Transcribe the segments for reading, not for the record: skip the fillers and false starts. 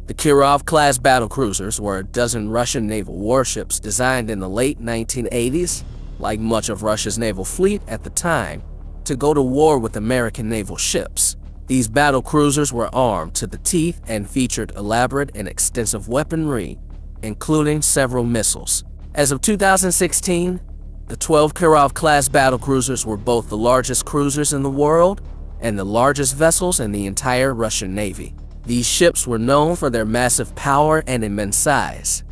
The Kirov-class battlecruisers were a dozen Russian naval warships designed in the late 1980s, like much of Russia's naval fleet at the time, to go to war with American naval ships. These battlecruisers were armed to the teeth and featured elaborate and extensive weaponry, including several missiles. As of 2016, the 12 Kirov-class battlecruisers were both the largest cruisers in the world and the largest vessels in the entire Russian Navy. These ships were known for their massive power and immense size.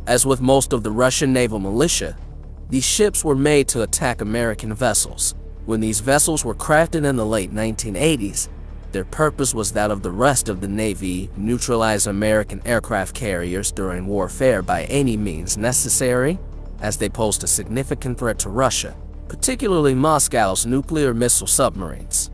As with most of the Russian naval militia, these ships were made to attack American vessels. When these vessels were crafted in the late 1980s, their purpose was that of the rest of the Navy: neutralize American aircraft carriers during warfare by any means necessary, as they posed a significant threat to Russia, particularly Moscow's nuclear missile submarines.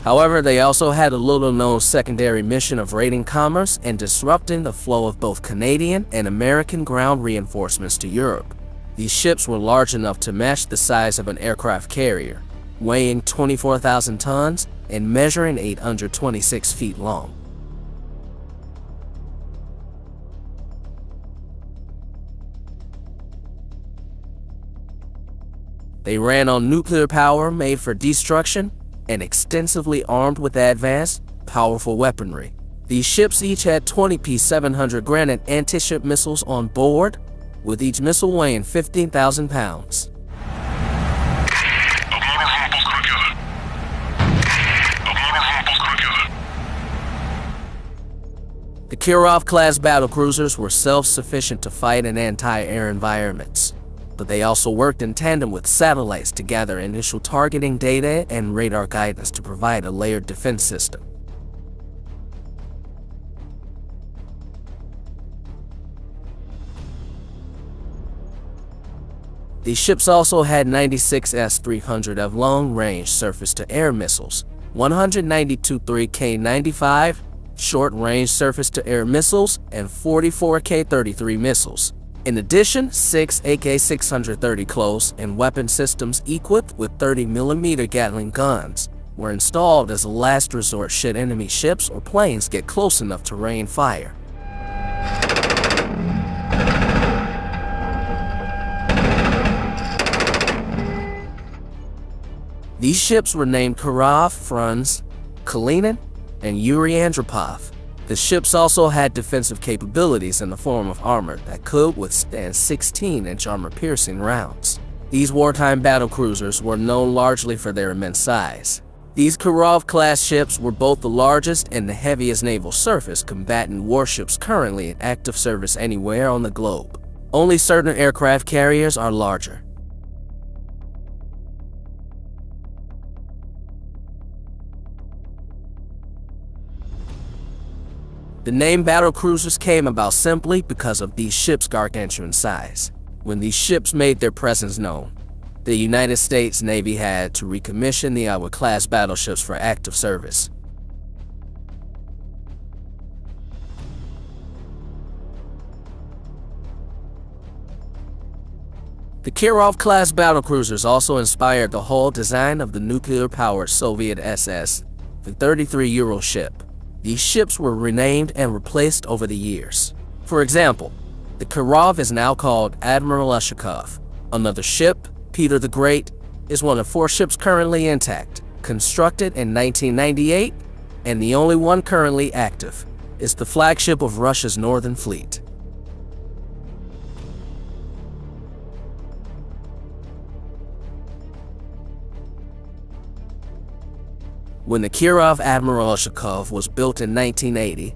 However, they also had a little-known secondary mission of raiding commerce and disrupting the flow of both Canadian and American ground reinforcements to Europe. These ships were large enough to match the size of an aircraft carrier, weighing 24,000 tons and measuring 826 feet long. They ran on nuclear power made for destruction and extensively armed with advanced, powerful weaponry. These ships each had 20 P-700 Granite anti-ship missiles on board, with each missile weighing 15,000 pounds. The Kirov-class battlecruisers were self-sufficient to fight in anti-air environments, but they also worked in tandem with satellites to gather initial targeting data and radar guidance to provide a layered defense system. These ships also had 96 S-300F long-range surface-to-air missiles, 192 3K-95 short-range surface-to-air missiles, and 44 K-33 missiles. In addition, 6 AK-630 close and weapon systems equipped with 30mm Gatling guns were installed as a last resort should enemy ships or planes get close enough to rain fire. These ships were named Kirov, Frunze, Kalinin, and Yuri Andropov. The ships also had defensive capabilities in the form of armor that could withstand 16-inch armor-piercing rounds. These wartime battlecruisers were known largely for their immense size. These Kirov-class ships were both the largest and the heaviest naval surface combatant warships currently in active service anywhere on the globe. Only certain aircraft carriers are larger. The name battlecruisers came about simply because of these ships' gargantuan size. When these ships made their presence known, the United States Navy had to recommission the Iowa-class battleships for active service. The Kirov-class battlecruisers also inspired the whole design of the nuclear-powered Soviet SS, the 33-year-old ship. These ships were renamed and replaced over the years. For example, the Kirov is now called Admiral Ushakov. Another ship, Peter the Great, is one of 4 ships currently intact, constructed in 1998, and the only one currently active. Is the flagship of Russia's Northern Fleet. When the Kirov Admiral Ushakov was built in 1980,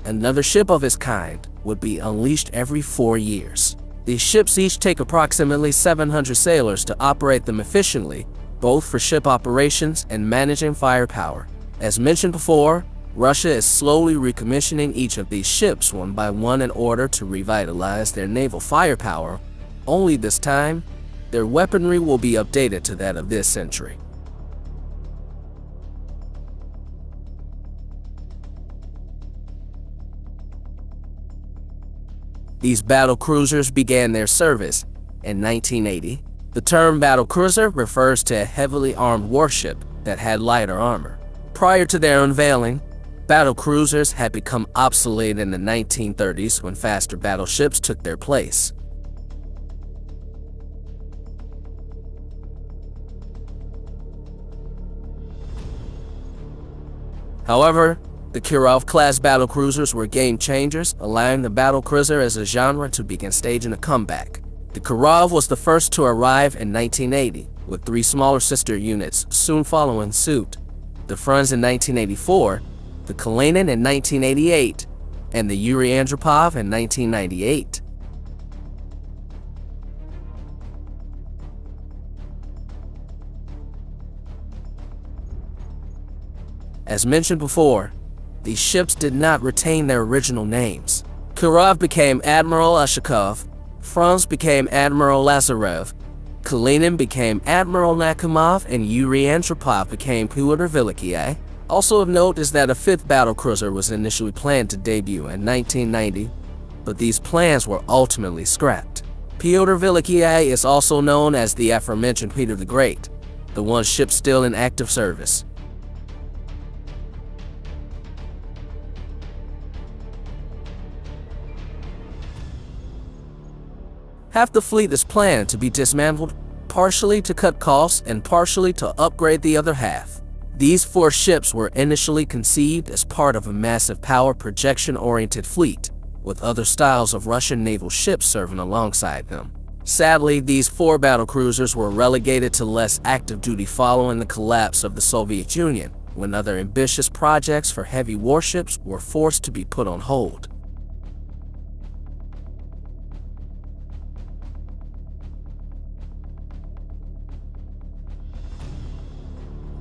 another ship of its kind would be unleashed every 4 years. These ships each take approximately 700 sailors to operate them efficiently, both for ship operations and managing firepower. As mentioned before, Russia is slowly recommissioning each of these ships one by one in order to revitalize their naval firepower. Only this time, their weaponry will be updated to that of this century. These battle cruisers began their service in 1980. The term battle cruiser refers to a heavily armed warship that had lighter armor. Prior to their unveiling, battle cruisers had become obsolete in the 1930s when faster battleships took their place. However, the Kirov-class battlecruisers were game changers, allowing the battlecruiser as a genre to begin staging a comeback. The Kirov was the first to arrive in 1980, with 3 smaller sister units soon following suit: the Franz in 1984, the Kalinin in 1988, and the Yuri Andropov in 1998. As mentioned before, these ships did not retain their original names. Kirov became Admiral Ushakov, Franz became Admiral Lazarev, Kalinin became Admiral Nakhimov, and Yuri Andropov became Pyotr Velikiy. Also of note is that a 5th battlecruiser was initially planned to debut in 1990, but these plans were ultimately scrapped. Pyotr Velikiy is also known as the aforementioned Peter the Great, the one ship still in active service. Half the fleet is planned to be dismantled, partially to cut costs and partially to upgrade the other half. These 4 ships were initially conceived as part of a massive power projection-oriented fleet, with other styles of Russian naval ships serving alongside them. Sadly, these 4 battlecruisers were relegated to less active duty following the collapse of the Soviet Union, when other ambitious projects for heavy warships were forced to be put on hold.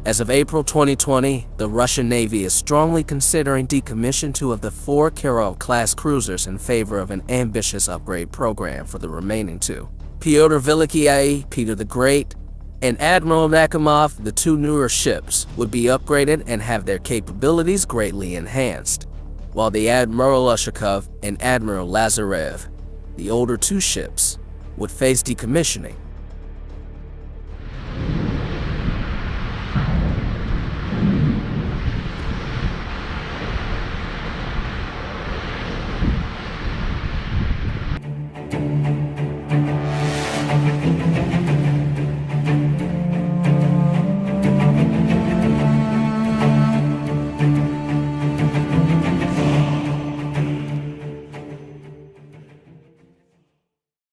As of April 2020, the Russian Navy is strongly considering decommission 2 of the 4 Kirov-class cruisers in favor of an ambitious upgrade program for the remaining 2. Pyotr Velikiy, Peter the Great, and Admiral Nakhimov, the 2 newer ships, would be upgraded and have their capabilities greatly enhanced, while the Admiral Ushakov and Admiral Lazarev, the older 2 ships, would face decommissioning.